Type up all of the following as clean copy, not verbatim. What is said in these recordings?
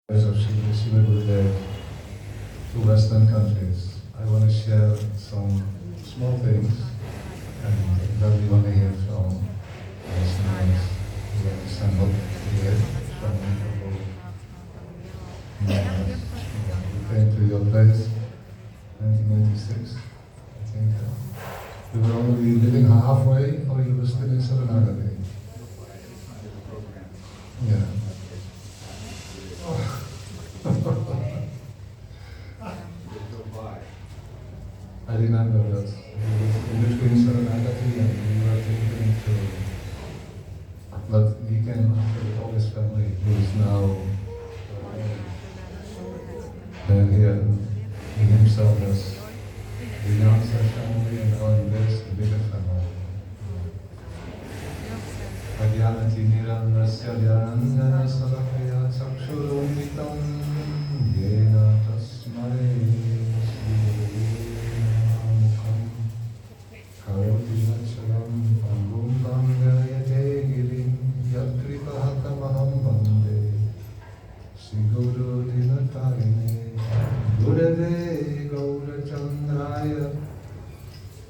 of Srila Gurudeva to Western countries. I want to share some small things and that we want to hear from Westerners who understand what we hear from Prabhu. We came to your place 1996, I think. We were only living halfway, or you were still in Saranagati? Yeah. I remember that in between Saranagati and we were thinking to, but he came after with all his family, who is now here. He himself has renounced that family and now embraced the bigger family. Vrajanatha nirandasya dhyandana salakaya chakshurumitam yena tasmai srimukham karoti vachalam pangum bangayate girim yatripahatamaham bande Sri Guru Dinatayane Gurudeva Gaurachandraya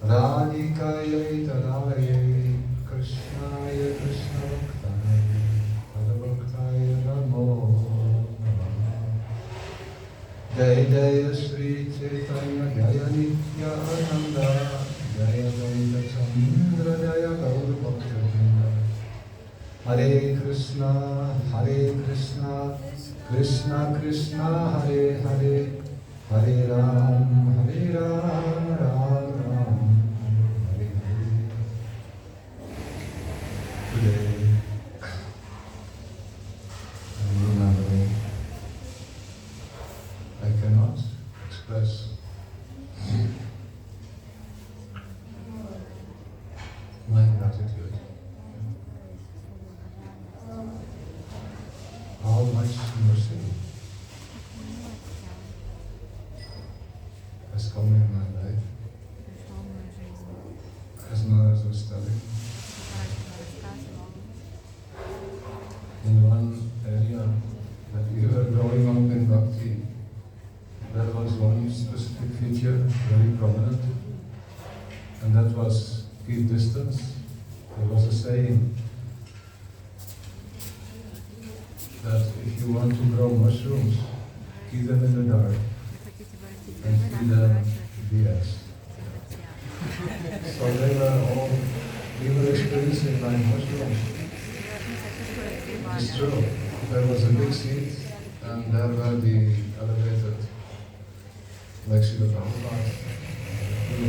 Radhikaya Taraye Krishnaya Krishna Bhaktaya Padabhaktaya Namo Jai Jai Sri Chaitanya Jaya Nityananda Jaya Gaura Chandra Jaya Gaura Bhaktivinoda Hare Krishna Krishna Krishna Hare Hare Hare Ram Ram Ram Hare Hare. Today, I'm remembering, I cannot express my gratitude. How much mercy has come in my life, as Maharaj was telling. In one area that we were growing up in Bhakti, there was one specific feature very prominent, and that was keep distance. There was a saying that if you want to grow mushrooms, keep them in the dark and feed them BS. So they were all, we were experiencing like mushrooms. It's true. There was a big seat and there were the elevated, like Srila Prabhupada. We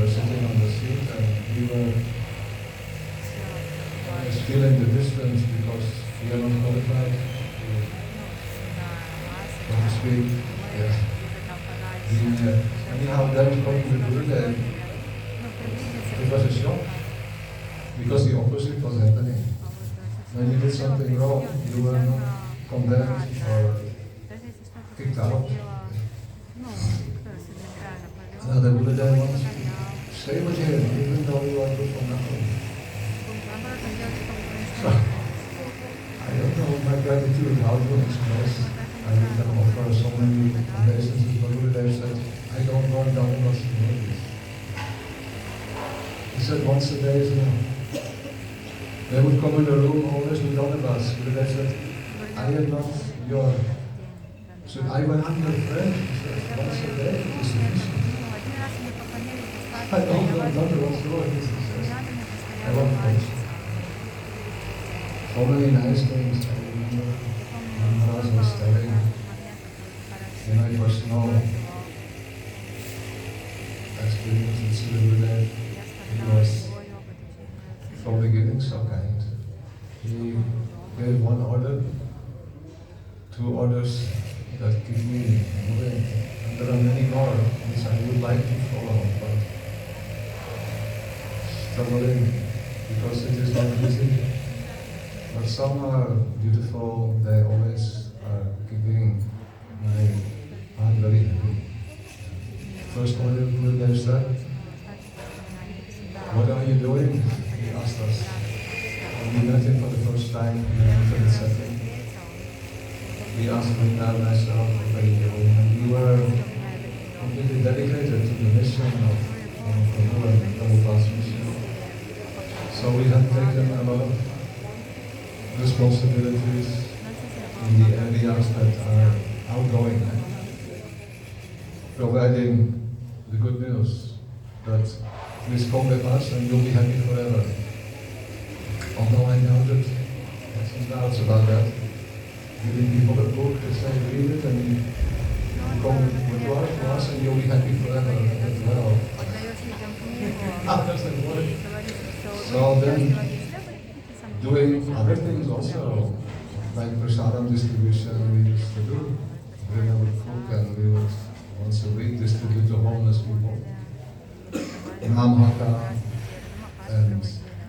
were sitting on the seat and we were feeling the distance because we are not qualified to speak. Yeah. Anyhow, then coming to Gurudeva, it was a shock because the opposite was happening. When you did something wrong, you were not condemned or kicked out. Now the Gurudeva wants to stay with him even though you are good for nothing. So, I don't know my gratitude, how to express. I can offer so many obeisances, but Gurudeva said, I don't want Dhammas devotees. He said once a day is enough. They would come in the room always with Dhammas. Gurudeva said, I am not your... He said, I want your friend. He said, once a day is sufficient. I don't want Dhammas devotees. He says, I want friends. So many nice things I remember Maharaj was telling when I first know experience with Srila Gurudeva. He was from the beginning so kind. He gave one order, 2 orders that keep me moving, and there are many more which I would like to follow, but struggling because it is not easy. But some are beautiful, they always are keeping my heart very happy. First order Gurudeva said, what are you doing? He asked us. We met him for the first time in an intimate setting. we asked Vrinda and myself for radio, and we were completely dedicated to the mission of Prabhu and Prabhupada's mission. So we have taken a lot of responsibilities in the areas that are outgoing, providing the good news that please come with us and you'll be happy forever. Although I know that there's some doubts about that. Giving people a book to say read it and you come with us and you'll be happy forever as well. How does that work? So then doing other things also, like prasadam distribution we used to do. We would cook and we would once a week distribute to homeless people. Namhaka, and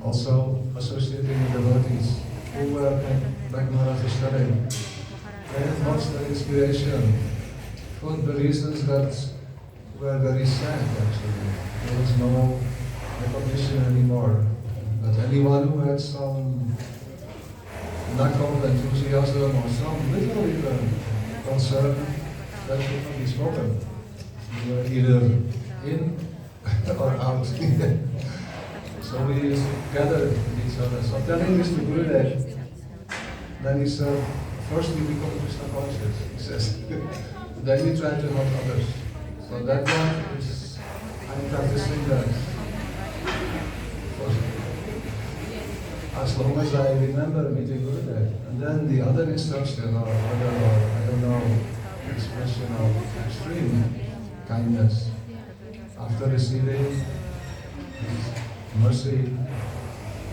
also associating with devotees who were, like Maharaj was telling, they had lost their inspiration for the reasons that were very sad actually. There was no recognition anymore. That anyone who had some knuckle enthusiasm or some little even concern, that should not be spoken. You were either in or out. So we used to gather with each other. So telling this to Gurudeva, then he said, first we become Krishna conscious, he says. Then we try to help others. So that one is, I'm practicing that. As long as I remember meeting Gurudeva. And then the other instruction or I don't know, expression of extreme kindness. After receiving his mercy,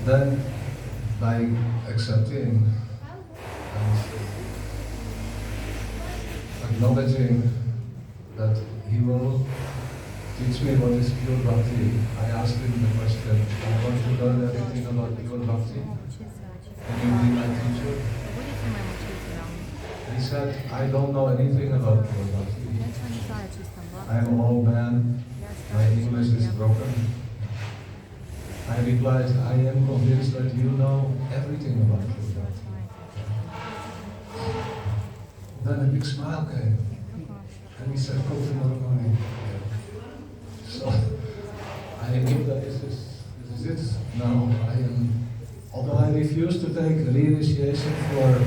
then by accepting and acknowledging that he will teach me what is pure bhakti. I asked him the question, I want to learn everything about pure bhakti. Can you be my teacher? He said, I don't know anything about pure bhakti. I am an old man, my English is broken. I replied, I am convinced that you know everything about pure bhakti. Then a big smile came. And he said, come tomorrow morning. So I knew that this is it. Now although I refused to take re-initiation for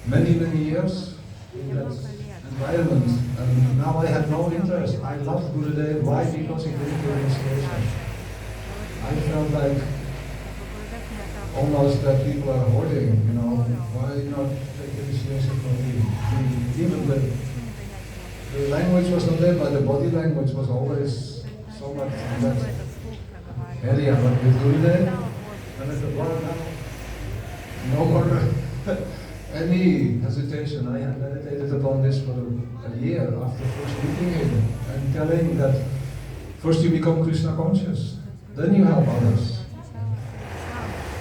many years in that environment, and now I had no interest. I loved Gurudeva. Why? Because he didn't give initiation. I felt like almost that people are hoarding, why not take initiation from me? Even the language was not there, but the body language was always so much in that area. But with Gurudeva, and at the bar now, no more any hesitation. I had meditated upon this for a year after first meeting him and telling that first you become Krishna conscious, then you help others.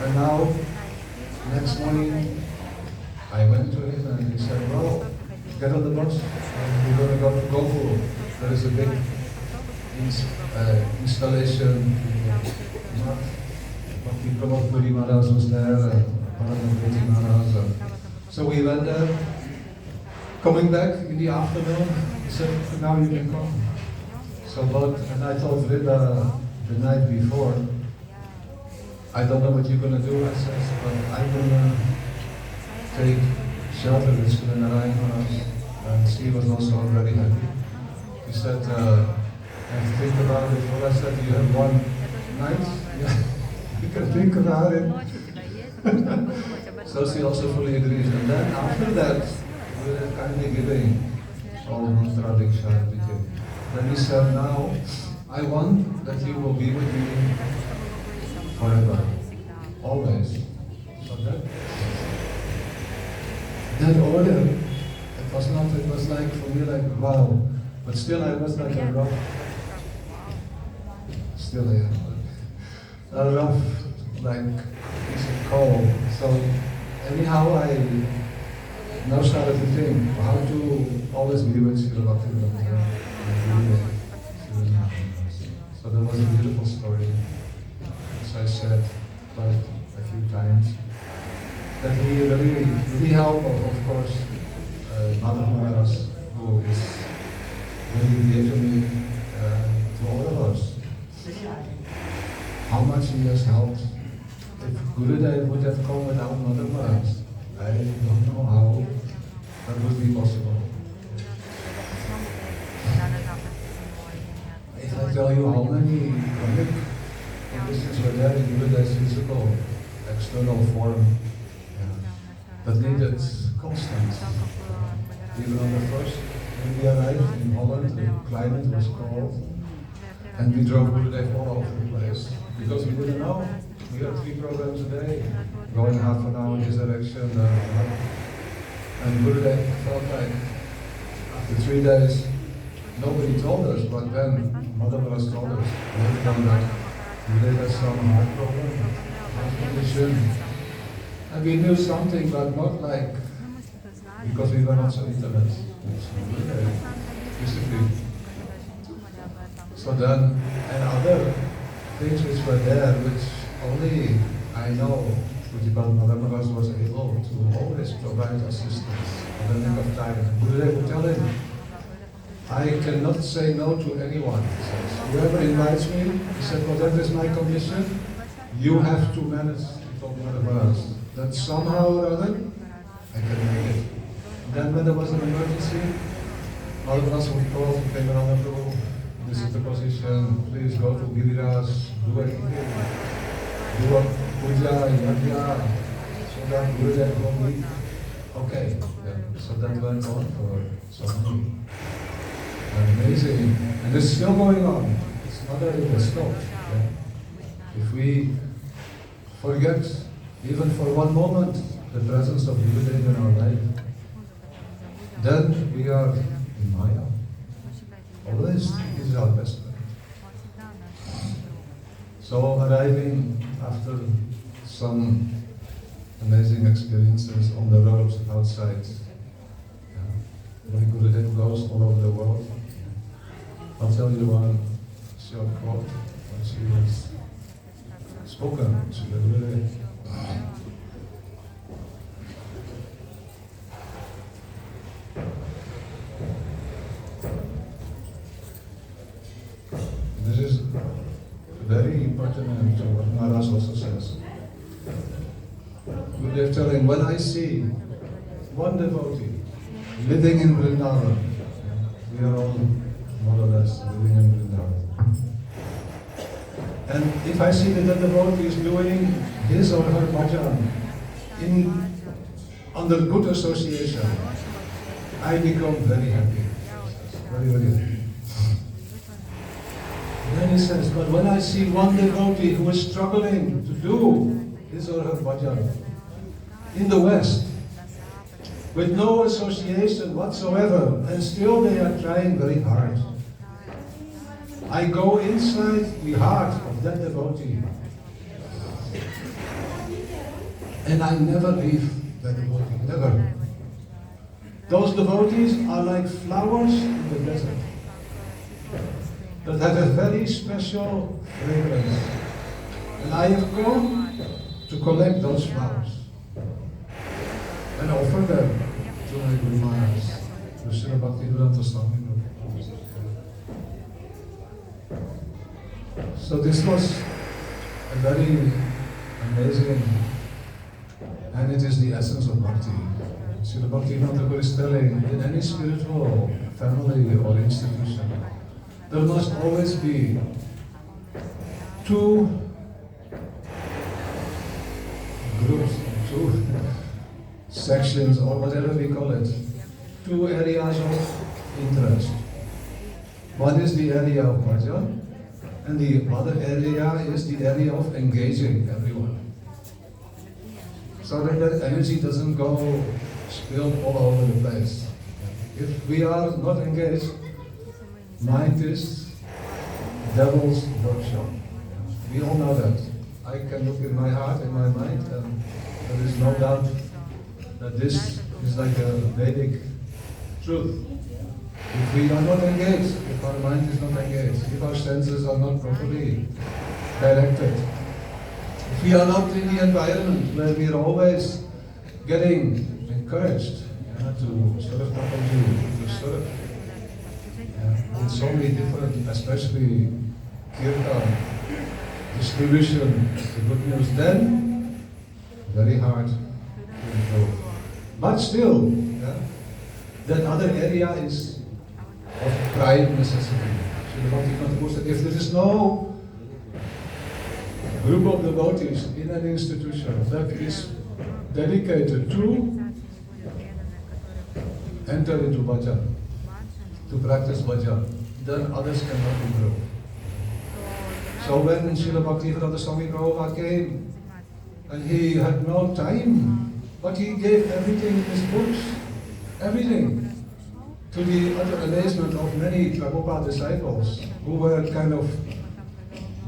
And now, next morning, I went to him and he said, well, get on the bus and we're going to go to Gopur. There is a big installation. Bhakti Pramod Puri Maharaj was there, Paramahati Maharaj. So we went there. Coming back in the afternoon, he said, now you can come. And I told Vrida the night before, I don't know what you're going to do, I said, but I'm going to take shelter with Srila Narayan Maharaj. And she was also very happy. He said, I have to think about it. Well, I said, you have one night? Yeah. You can think about it. So she also fully agrees. And then after that, we were kindly giving all mantra diksha everything. Then he said, now, I want that you will be with me forever, always. So that order, it was like, for me, like, wow. But still I was like a rough, like piece of coal. So anyhow, I now started to think how to always be with Srila. So there was a beautiful story, as I said quite a few times, that he really helped, of course, Mother Maharaj, who is really dear to me, to all of us. How much he has helped. If Gurudeva would have come without Mother Maharaj, I don't know how that would be possible. If I tell you how many chronic conditions were there in Gurudeva's physical, external form, that needed constant. Even on the first, when we arrived in Holland, the climate was cold, and we drove Gurudeva all over the place, because we didn't know. We had 3 programs a day, going half an hour in this direction, and Gurudeva felt like, after 3 days, nobody told us, but then Mother Maharaj told us, Gurudeva has some heart problem, heart condition. And we knew something, but not like, because we were not so intimate. Physically. So then, and other things which were there, which only I know, Sripad Mother Maharaj was able to always provide assistance at the nick of time. Gurudeva would tell him, I cannot say no to anyone. He says, whoever invites me, he said, well, that is my condition. You have to manage, he told Mother Maharaj, that somehow or other, I can make it. Then when there was an emergency, Mother Maharaj would call to Vrajanatha Prabhu, this is the position, please go to Giriraj, do anything. Do a puja, yajna, so that Gurudeva will be okay. Yeah. So that went on for so many. Amazing. And it's still going on. It's not that it will stop. Yeah. If we forget, even for one moment, the presence of Gurudeva in our life, then we are in Maya. Always is our best friend. So arriving after some amazing experiences on the road outside, where Gurudeva goes all over the world. I'll tell you one short quote when she was spoken. She was really this is very important to what Maharaj also says. Gurudeva telling, when I see one devotee living in Vrindavan, we are all more or less living in Vrindavan. And if I see that the devotee is doing his or her bhajan under good association, I become very happy. Very, very happy. Then he says, but when I see one devotee who is struggling to do his or her bhajan in the West, with no association whatsoever, and still they are trying very hard, I go inside the heart of that devotee, and I never leave that devotee, never. Those devotees are like flowers in the desert that have a very special fragrance. And I have come to collect those flowers and offer them to my Guru Maharaj, to Srila. So this was a very amazing, and it is the essence of bhakti. Srila Bhaktivinoda is telling, in any spiritual family or institution, there must always be 2 groups, 2 sections, or whatever we call it, 2 areas of interest. One is the area of bhajan, and the other area is the area of engaging everyone. So that the energy doesn't go spilled all over the place. If we are not engaged, mind is devil's workshop. We all know that. I can look in my heart, in my mind, and there is no doubt that this is like a Vedic truth. If we are not engaged, if our mind is not engaged, if our senses are not properly directed, if we are not in the environment where we are always getting encouraged to sort of tap on you, to sort of, in so many different, especially kirtan, distribution, the good news, then very hard to improve. But still, that other area is of prime necessity. If there is no group of devotees in an institution that is dedicated to enter into bhajan, to practice bhajan, then others cannot improve. So when Srila Bhaktivedanta Swami Prabhupada came, and he had no time, but he gave everything in his books, everything, to the utter amazement of many Prabhupada disciples who were kind of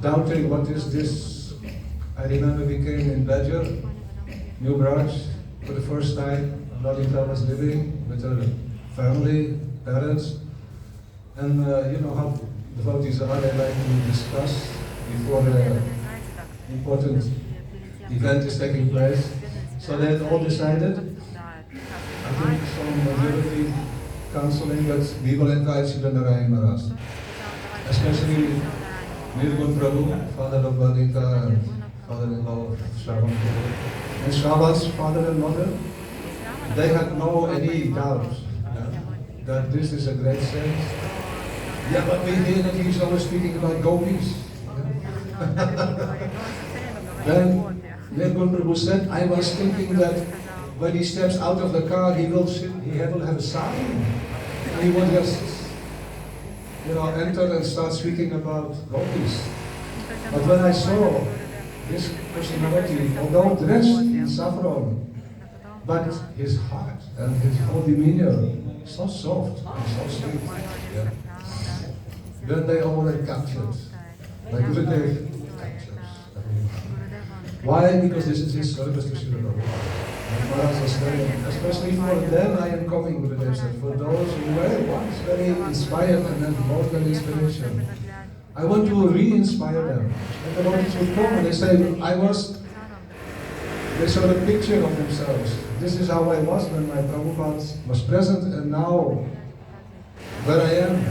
doubting, what is this? I remember we came in Badger, New Braj, for the first time. Lalita was living with her family, parents, and you know how devotees are, they like to discuss before the important event is taking place. So they had all decided, I think some majority counseling, that we will invite Srila Narayan Maharaj, especially Nirgun Prabhu, father of Lalita and father-in-law of Shravan Prabhu. And Shravan's father and mother, they had no any doubt that this is a great saint. Yeah, but we hear that he's always speaking about gopis. Then Nirgun Prabhu said, I was thinking that when he steps out of the car, he will have a sign, and he will just, enter and start speaking about gopis. But when I saw this personality, although dressed in saffron, but his heart and his whole demeanor so soft and so sweet. Yeah. Then they all were captured. Like Gurudeva captures everyone. Why? Because this is his service to Srila Prabhupada. Maharaj was saying, especially for them I am coming, Gurudeva said, for those who were once very inspired and then more than inspiration. I want to re-inspire them. And the devotees would come and they say, they saw a picture of themselves. This is how I was when my Prabhupada was present, and now where I am.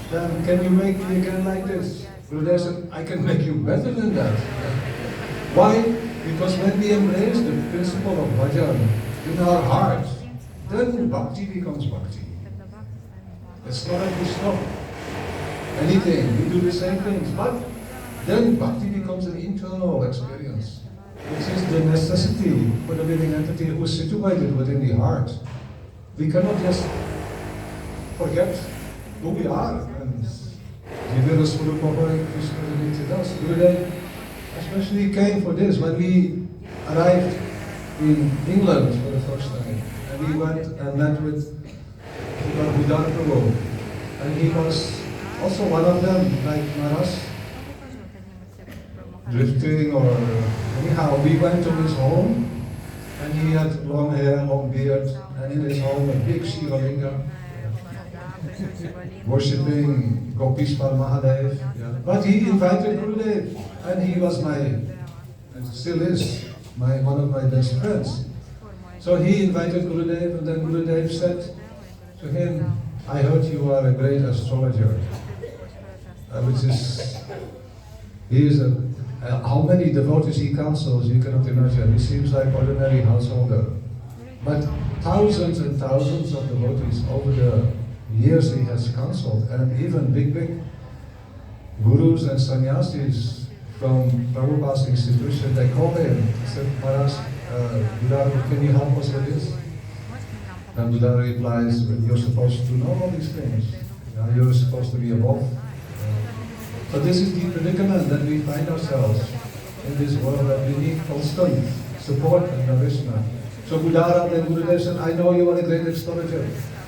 Then can you make me again like this? Gurudeva said, I can make you better than that. Why? Because when we embrace the principle of bhajan in our heart, then bhakti becomes bhakti. It's not that we stop anything, we do the same things, but then bhakti becomes an internal experience, which is the necessity for the living entity who is situated within the heart. We cannot just forget who we are and reveal us Swarupa Hare Krishna related us. Gurudeva especially came for this when we arrived in England for the first time, and we went and met with Prabhu, and he was also one of them, like Maharaj, drifting or anyhow. We went to his home, and he had long hair, long beard, and in his home a big Shivalinga, worshipping Gopishpal Mahadev. Yeah. But he invited Gurudeva, and he was and still is, one of my best friends. So he invited Gurudeva, and then Gurudeva said to him, I heard you are a great astrologer. He is how many devotees he counsels, you cannot imagine. He seems like ordinary householder. But thousands and thousands of devotees over the years he has counseled, and even big gurus and sannyasis from Prabhupada's institution, they called him and said, Maharaj, Gurudeva, can you help us with this? And Gurudeva replies, you're supposed to know all these things. You're supposed to be above. So this is the predicament that we find ourselves in this world, that we need constant support and nourishment. So Gurudeva and Gurudeva said, I know you are a great astrologer.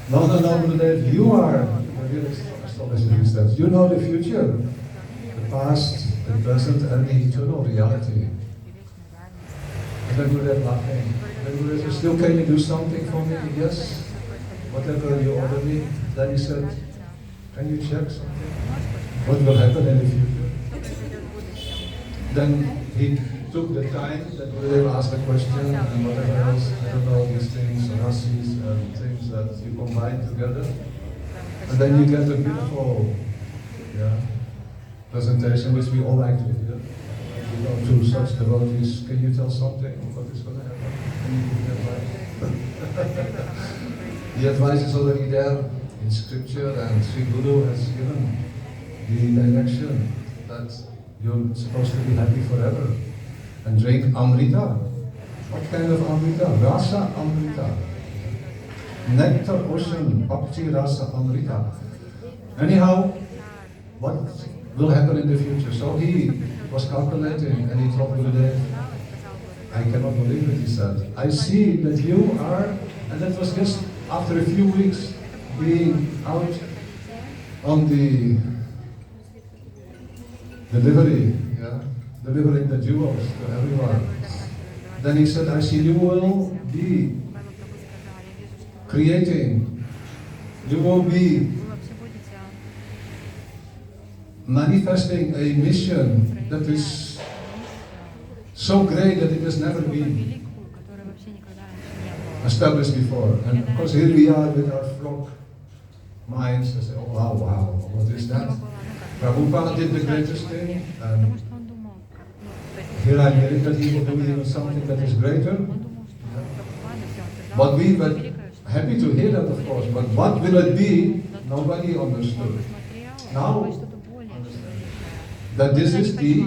No, Gurudeva, you are a real astrologer, he says. You know the future, the past, the present, and the eternal reality. And then Gurudeva laughing. Then Gurudeva said, still can you do something for me? Yes, whatever you order me. Then he said, can you check something? What will happen in the future? Then he took the time that Gurudeva asked a question and whatever else, I don't know, these things, rasis and things that you combine together. And then you get a beautiful presentation which we all like to hear. You know, to such devotees, can you tell something? What is going to happen? Can you give advice? The advice is already there in scripture, and Sri Guru has given the direction that you're supposed to be happy forever and drink Amrita. What kind of Amrita? Rasa Amrita. Nectar ocean, Bhakti Rasa Amrita. Anyhow, what will happen in the future? So he was calculating and he told Gurudeva, I cannot believe it, he said. I see that you are, and that was just after a few weeks being out on the delivery, delivering the jewels to everyone. Then he said, I see you will be creating, you will be manifesting a mission that is so great that it has never been established before. And of course here we are with our frog minds and say, oh wow, what is that? Prabhupada did the greatest thing, and here I'm hearing that he will do even something that is greater. But we were happy to hear that, of course, but what will it be? Nobody understood. Now, that this is the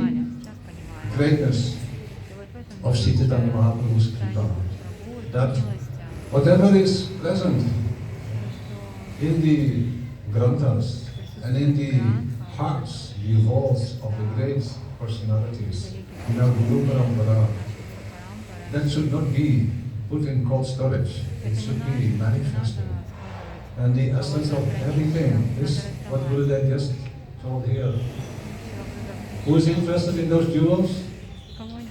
greatness of Chaitanya Mahaprabhu's Kripa. That whatever is present in the granthas and in the hearts, the vaults of the great personalities in our Guru Parampara, that should not be put in cold storage. It should be manifested. And the essence of everything is what Gurudeva just told here. Who is interested in those jewels?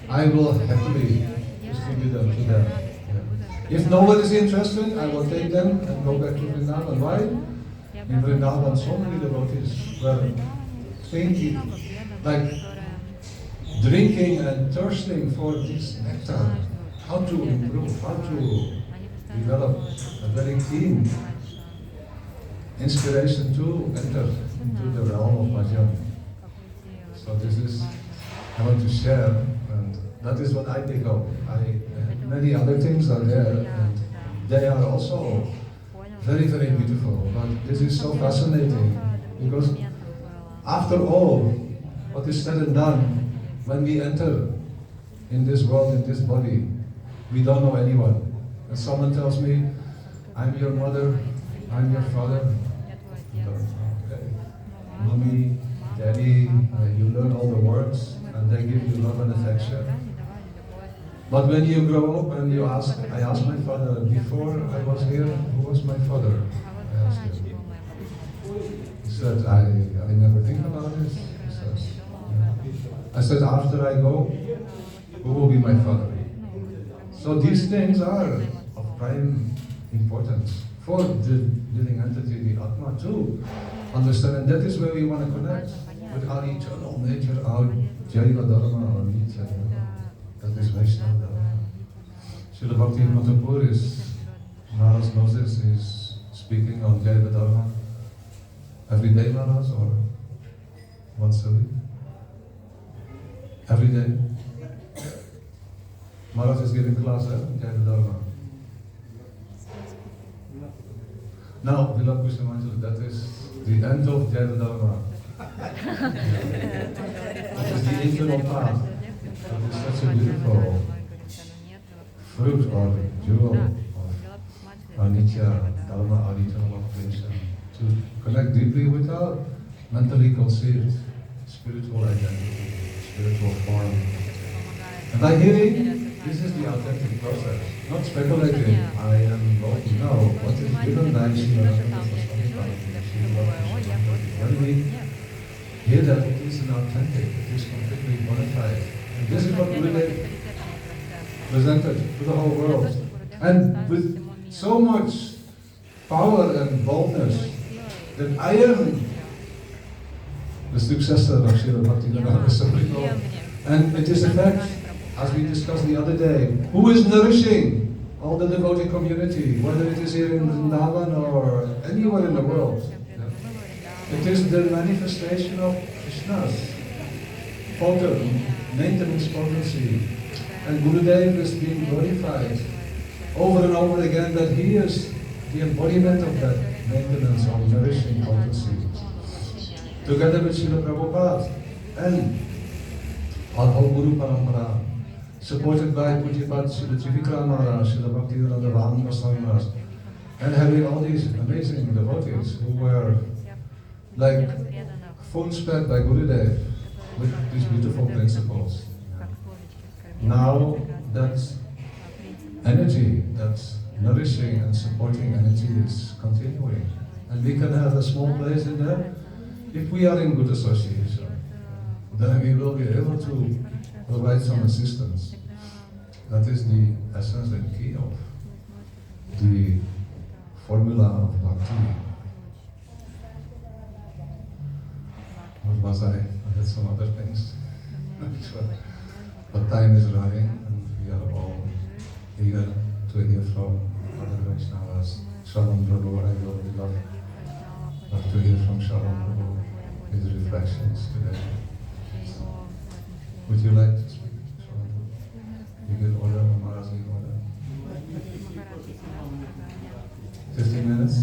I will happily distribute them to them. Yeah. If no one is interested, I will take them and go back to Vrindavan. Why? In Vrindavan, so many devotees were thinking, like drinking and thirsting for this nectar. How to improve, how to develop a very keen inspiration to enter into the realm of bhajan. So this is, I want to share, and that is what I pick up. Many other things are there, and they are also very, very beautiful. But this is so fascinating, because after all, what is said and done, when we enter in this world, in this body, we don't know anyone. And someone tells me, I'm your mother, I'm your father. Okay. Mommy, daddy, you learn all the words, and they give you love and affection. But when you grow up and you ask, I asked my father, before I was here, who was my father? I asked him. He said, I never think about this. I said, after I go, who will be my father? So these things are of prime importance for the living entity, the Atma, to understand. And that is where we want to connect with our eternal nature, our Jaiva Dharma, our Nitya Dharma. That is Vaishnava Dharma. Srila Bhaktivinoda Thakur is, Maharaj knows this, is speaking on Jaiva Dharma every day, Maharaj, or once a week? Every day. Maharaj is giving class at Jaiva Dharma. Now, Vila Kushamanjali, that is the end of Jaiva Dharma. That is the internal path. That is such a beautiful fruit or jewel of Anitya Dharma, our eternal operation. To connect deeply with our mentally conceived spiritual identity, spiritual form. And by hearing, this is the authentic process. Not speculating, I am involved. No, what is given by Srila when we hear that it is an authentic, it is completely bona fide. And this is what Gurudeva presented to the whole world. And with so much power and boldness that I am the successor of Srila Bhaktivinoda Thakur. And it is a fact. as we discussed the other day, who is nourishing all the devotee community, whether it is here in Vrindavan or anywhere in the world. It is the manifestation of Krishna's maintenance potency. And Gurudeva is being glorified over and over again that he is the embodiment of that maintenance or nourishing potency. Together with Srila Prabhupada and our whole Guru Parampara, supported by Pujyapat Srila Trivikram Maharaj, Srila Bhaktivedanta Swami Maharaj, and having all these amazing devotees who were like phone-sped by Gurudeva with these beautiful principles. Now that energy, that nourishing and supporting energy is continuing. And we can have a small place in there if we are in good association. Then we will be able to provide some assistance. That is the essence and key of the formula of bhakti. What was I? I had some other things. But time is running and we are all eager to hear from other Vaishnavas. Shalom Prabhu, I really love to hear from Shalom Prabhu, his reflections today. Would you like to speak, Shalom Prabhu? You give order, Maharaj give order. 15 minutes?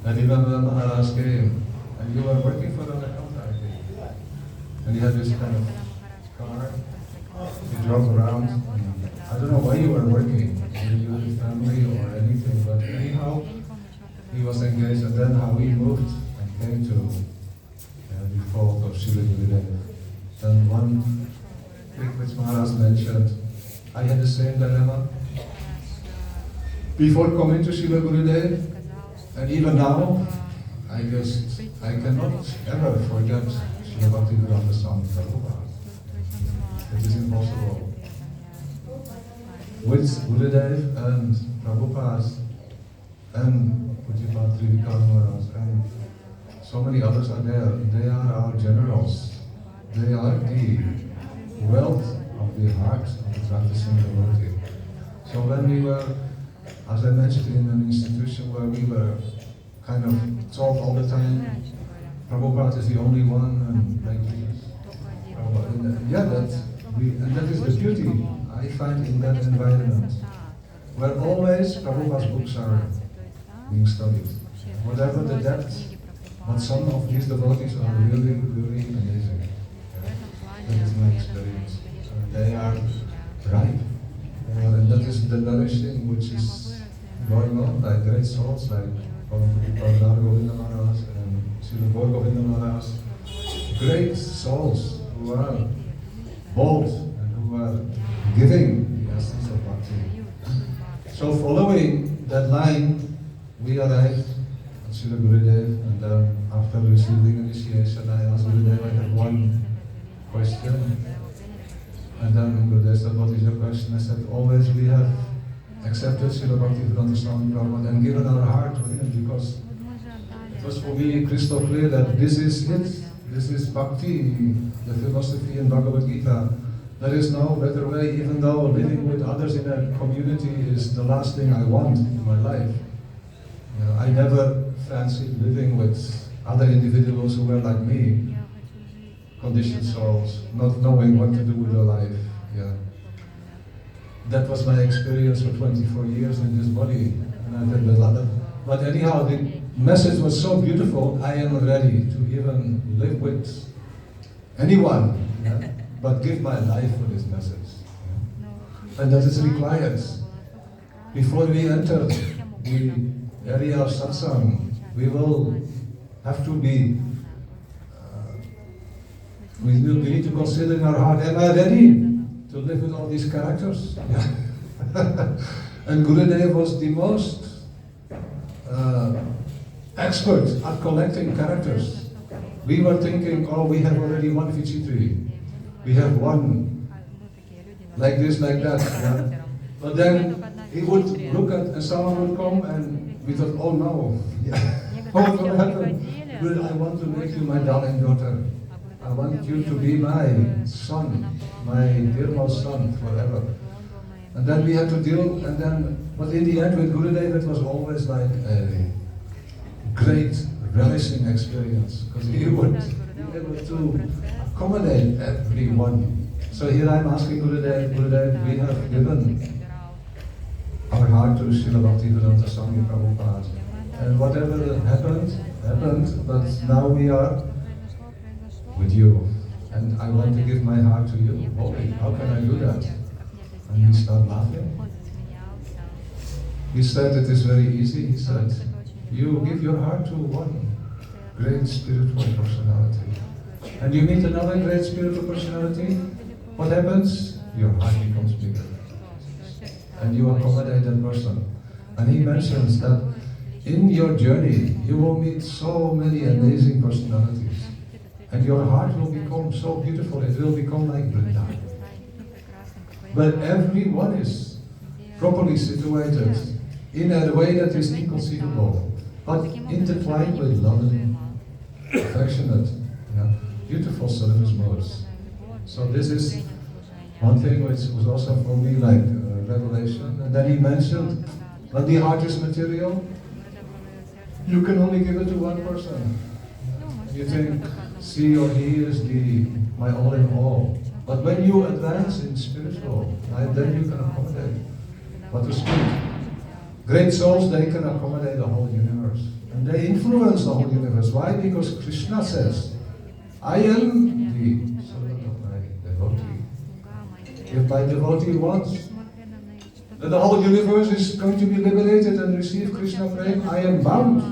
And even when Maharaj came, and you were working for an account, I think, and you had this kind of car, you drove around, and I don't know why you were working, maybe you with family or anything, but anyhow, he was engaged, and then how he moved and came to the fold of Srila Gurudeva. And one thing which Maharaj mentioned, I had the same dilemma. Before coming to Srila Gurudeva, and even now, I cannot ever forget Srila Bhaktivedanta Swami Prabhupada. It is impossible. With Gurudeva and Prabhupada and Pujyapat Trivikram Maharaj and so many others are there, they are our generals. They are the wealth of the heart of the practicing devotee. So when we were, as I mentioned, in an institution where we were kind of taught all the time, Prabhupada is the only one, and like and that is the beauty I find in that environment, where always Prabhupada's books are being studied. Whatever the depth, but some of these devotees are really, really amazing. That is my experience. They are ripe. And that is the nourishing which is going on by great souls like Prabhupada Govinda Maharaj and Srila Govinda Maharaj. Great souls who are bold and who are giving the essence of bhakti. So following that line, we arrived at Srila Gurudeva, and then after receiving initiation, I asked Gurudeva, I have one question. And then Gurudeva said, what is your question? I said, always we have accepted Srila Bhaktivedanta Swami Prabhupada and given our heart to him, because it was for me crystal clear that this is it. This is bhakti, the philosophy in Bhagavad Gita. There is no better way, even though living with others in a community is the last thing I want in my life. You know, I never fancied living with other individuals who were like me, conditioned souls, not knowing what to do with their life. Yeah. That was my experience for 24 years in this body. And I did a lot of, but anyhow, the message was so beautiful, I am ready to even live with anyone, yeah, but give my life for this message. Yeah. And that is required. Before we enter the area of satsang, we will have to be we need to consider in our heart, am I ready to live with all these characters? Yeah. And Gurudeva was the most expert at collecting characters. We were thinking, oh, we have already one Vichitri. We have one like this, like that. Yeah. But then he would look at, and someone would come, and we thought, oh no, what will happen? Well, I want to make you my darling daughter. I want you to be my son, my dearest son forever. And then we had to deal, and then, but in the end with Gurudeva it was always like a great, relishing experience, because he would be able to accommodate everyone. So here I'm asking Gurudeva, we have given our heart to Srila Bhaktivedanta Swami Prabhupada. And whatever happened, but now we are with you. And I want to give my heart to you. Holy, how can I do that? And he started laughing. He said it is very easy. He said, you give your heart to one great spiritual personality. And you meet another great spiritual personality, what happens? Your heart becomes bigger. And you accommodate that person. And he mentions that in your journey, you will meet so many amazing personalities. And your heart will become so beautiful, it will become like Vrindavan. But everyone is properly situated in a way that is inconceivable, but intertwined with loving, affectionate, beautiful service modes. So this is one thing which was also for me like revelation. And then he mentioned that the heart is material. You can only give it to one person. You think she or he is my all in all. But when you advance in spiritual, then you can accommodate. But to speak, great souls, they can accommodate the whole universe. And they influence the whole universe. Why? Because Krishna says, I am the servant of my devotee. If my devotee wants that the whole universe is going to be liberated and receive Krishna prema, I am bound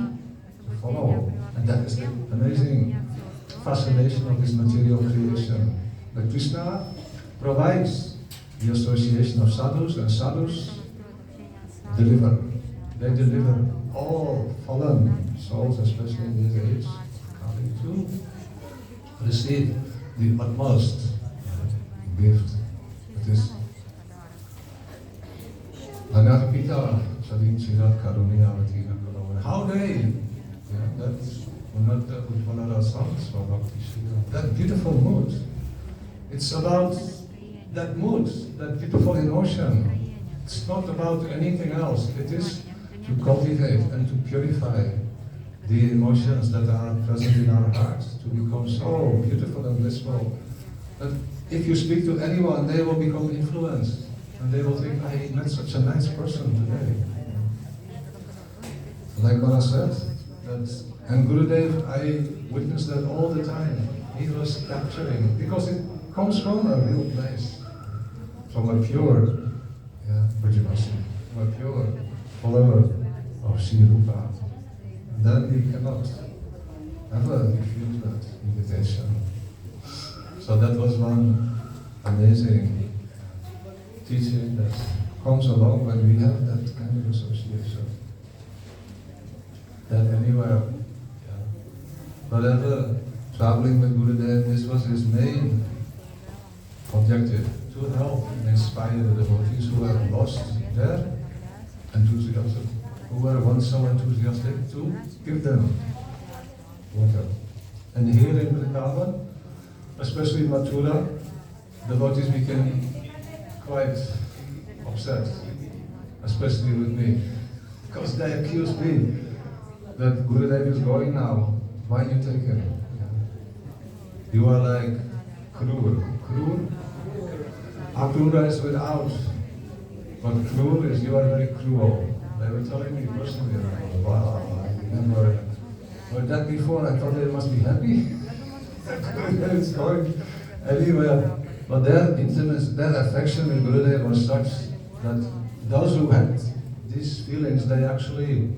to follow. And that is the amazing fascination of this material creation. That Krishna provides the association of sadhus, and sadhus deliver. They deliver all fallen souls, especially in this age, coming to receive the utmost gift. That is Anarpita Chalim Chirat Karunya Vatina Kalavan. How they, that's Unnata Utpanara songs for Bhakti Srila. That beautiful mood. It's about that mood, that beautiful emotion. It's not about anything else. It is to cultivate and to purify the emotions that are present in our hearts, to become so beautiful and blissful that if you speak to anyone, they will become influenced. And they will think, I met such a nice person today. Like Mara said, and Gurudev, I witnessed that all the time. He was capturing, because it comes from a real place, from a pure Vrajavasi, from a pure follower of Srila. And then we cannot ever refuse that invitation. So that was one amazing teaching that comes along when we have that kind of association. That anywhere, whatever, traveling with Gurudev, this was his main objective, to help and inspire the devotees who were lost there, enthusiastic, who were once so enthusiastic, to give them water. And here in Vrindavan, especially in Mathura, devotees became quite upset, especially with me, because they accused me that Gurudev is going now. Why you take him? You are like Krur. Krur? Akrura is without. But Krur is, you are very cruel. They were telling me personally, wow, I remember heard that before. I thought they must be happy. Gurudev is going anywhere. But their intimacy, their affection with Gurudev was such that those who had these feelings, they actually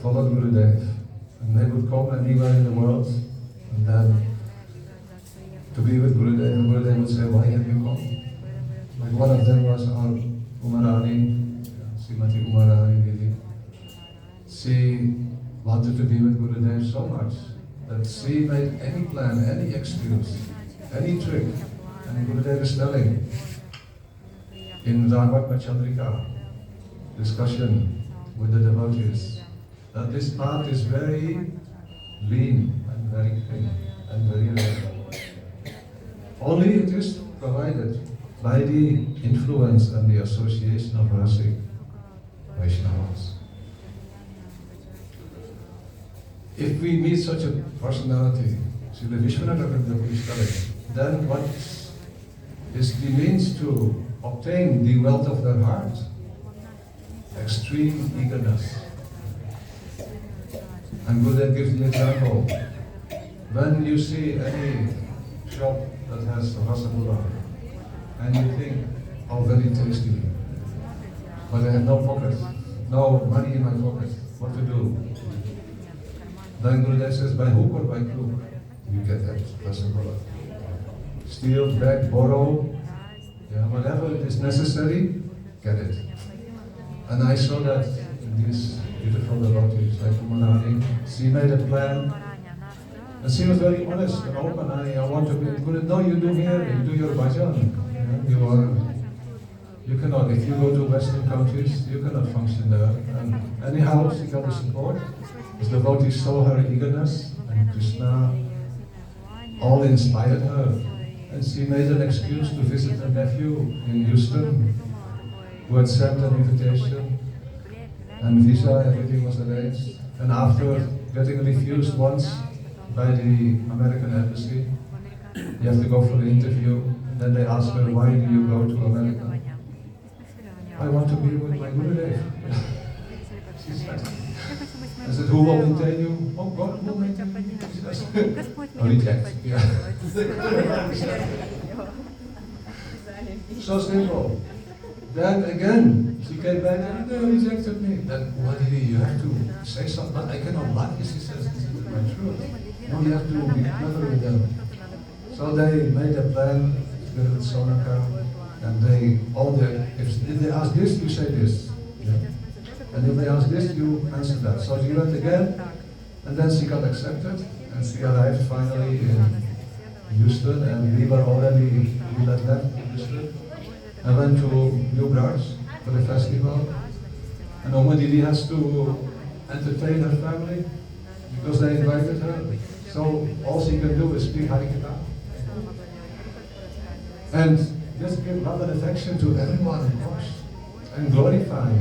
followed Gurudev. And they would come anywhere in the world, and then to be with Gurudev, Gurudev would say, why have you come? Like one of them was our Umarani, Srimati Umarani Devi. She wanted to be with Gurudev so much that she made any plan, any excuse, any trick. And Gurudev is telling in Ramat Chandrika discussion with the devotees that this path is very lean and very thin and very rare. Only it is provided by the influence and the association of Rasic Vaishnavas. If we meet such a personality, Srila Vishwanath, then what is the means to obtain the wealth of their heart? Extreme eagerness. And Gurudeva gives the example. When you see any shop that has rasagula, and you think, oh, very tasty, but I have no pocket, no money in my pocket, what to do? Then Gurudeva says, by hook or by crook, you get that rasagula. Steal, beg, borrow, whatever it is necessary, get it. And I saw that in these beautiful devotees like Umanani. She made a plan, and she was very honest and open. I want to be good. No, you do here, you do your bhajan. You cannot, if you go to Western countries, you cannot function there. And anyhow, she got the support. The devotees saw her eagerness, and Krishna all inspired her. And she made an excuse to visit her nephew in Houston, who had sent an invitation, and visa, everything was arranged. And after getting refused once by the American embassy, you have to go for the interview. And then they asked her, why do you go to America? I want to be with my Gurudeva. She said, I said, who will maintain you? Oh, God will maintain you. She says, reject. Yeah. So simple. Then again, she came back and they rejected me. Then what do you have to say something? But I cannot lie. She says, this is my truth. No, you have to be clever with them. So they made a plan with Sonaka, and they if they ask this, you say this. Yeah? And if they ask this, you answer that. So she went again, and then she got accepted, and she arrived finally in Houston, and we had left Houston. I went to New Branch for the festival, and Oma Didi has to entertain her family because they invited her. So all she can do is speak Harikatha and just give love and affection to everyone, of course, and glorify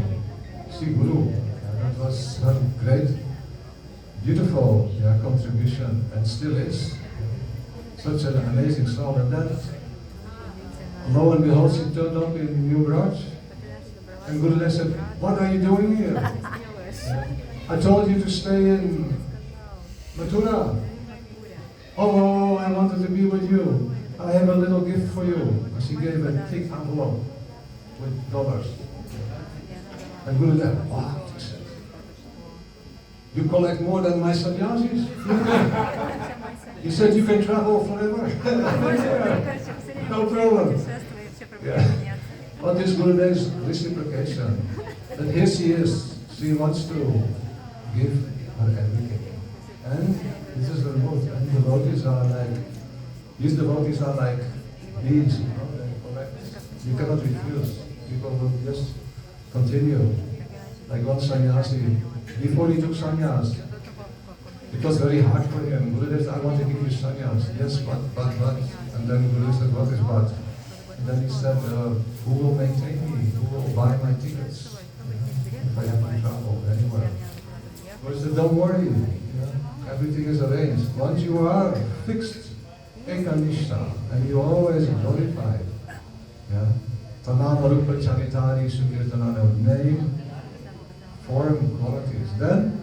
Sri Guru. That was her great, beautiful contribution, and still is. Such an amazing soul. And then, lo and behold, she turned up in New Branch, and Gurudeva said, what are you doing here? I told you to stay in Mathura. Oh, I wanted to be with you. I have a little gift for you. And she gave a thick envelope with dollars. And Gurudeva, wow, he said, you collect more than my sannyasis? He said, you can travel forever. No problem. Yeah. But this Gurudeva's reciprocation, that here she is, she wants to give her everything. And this is the mood. And these devotees are like bees, they collect. You cannot refuse. People will just continue. Like one sannyasi, before he took sannyas, it was very hard for him. Gurudeva said, I want to give you sannyas. Yes, but. And then Gurudeva said, what is but? And then he said, who will maintain me? Who will buy my tickets? If I have to travel anywhere. Gurudeva said, don't worry. Everything is arranged. Once you are fixed, ekanishta, and you always glorified. Tanamarupa charitari sukirtanana, name, form, qualities. Then,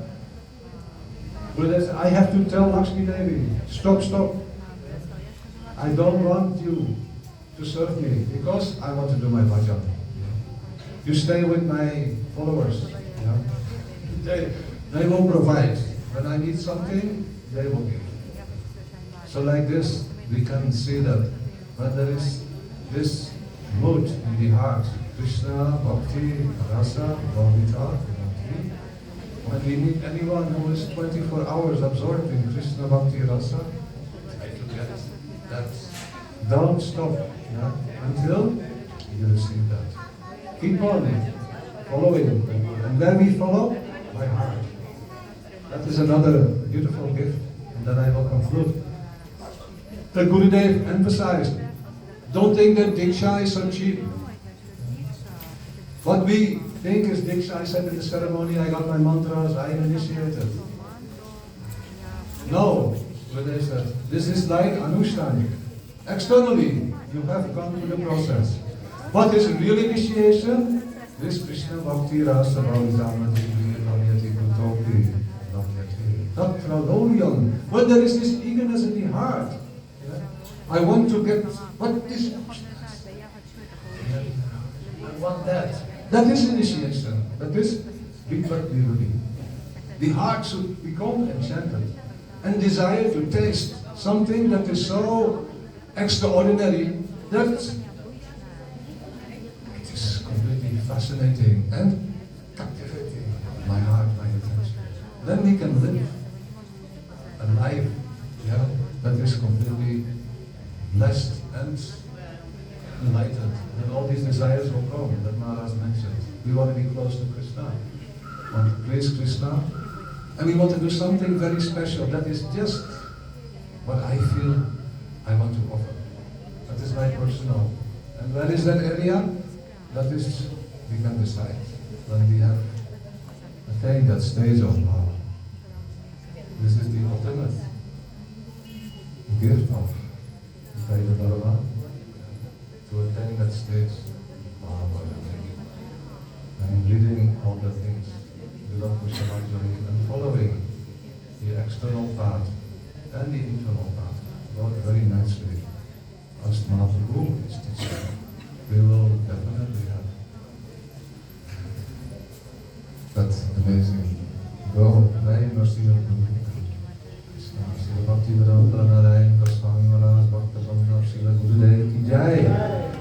Gurudeva said, I have to tell Lakshmi Devi, stop. I don't want you to serve me because I want to do my bhajan. You stay with my followers. They will provide. When I need something, they will give. So like this, we can see that when there is this mood in the heart, Krishna, Bhakti, Rasa, Bhavita, when we meet anyone who is 24 hours absorbed in Krishna, Bhakti, Rasa, try to get that. Don't stop until you receive that. Keep on following. And where we follow? By heart. That is another beautiful gift. And then I will conclude. The Gurudev emphasized, don't think that Diksha is so cheap. What we think is Diksha, I said in the ceremony, I got my mantras, I am initiated. No, Gurudev said, this is like Anushthanik. Externally, you have gone through the process. What is real initiation? This Krishna Bhakti Rasa Bhavijamati Ramyati Kutopi Ramyati Tatraloliam. But there is this eagerness in the heart. I want to get what is. I want that. That is initiation. That is Bhakti Rudi. The heart should become enchanted and desire to taste something that is so extraordinary that it is completely fascinating and captivating my heart, my attention. Then we can live a life, that is completely blessed and enlightened. And all these desires will come that Maharaj mentioned. We want to be close to Krishna. We want to praise Krishna. And we want to do something very special. That is just what I feel I want to offer. That is my personal. And where is that area? That is, we can decide. When we have attained that stage of power. This is the ultimate gift of Vaida Dharma, to attain that stage of power. And reading all the things, without Kushamarjani, and following the external path and the internal path, God very nicely, as Mahaprabhu is teaching, we will definitely have that amazing go. Very mercy of Krishna, Srila Bhakti Vedanta Narayan Goswami Maharaj, Bhakta Vamna, Srila Gurudev Ki Jai,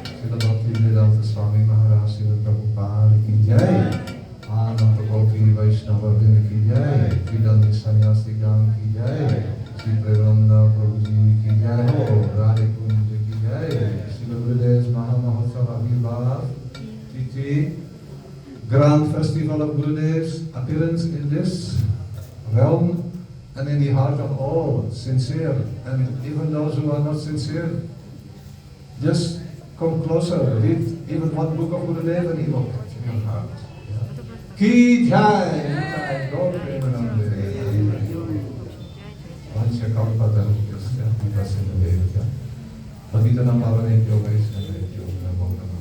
Srila Bhakti Vedanta Swami Maharaj, Srila Prabhupada Ki Jai, Ananta Gopri Vaishnava Vrinda Ki Jai, Sridhani Sannyasi Gang Ki Jai, Sri Premananda Prabhuji Ki Jai Ho, Radhe Kunj Ki Jai, Srila Gurudev's Mahamahotsav Avirbhav Titi, Grand Festival of Gurudev's appearance in this realm and in the heart of all sincere, and even those who are not sincere, just come closer, read even one book of Gurudev and he will touch your heart. Ki Jai! Go Premanande! Vancha Kalpatarupyasya Vipasinadevya Patitanam Pavanebhyo Vaishnavebhyo Namo Namaha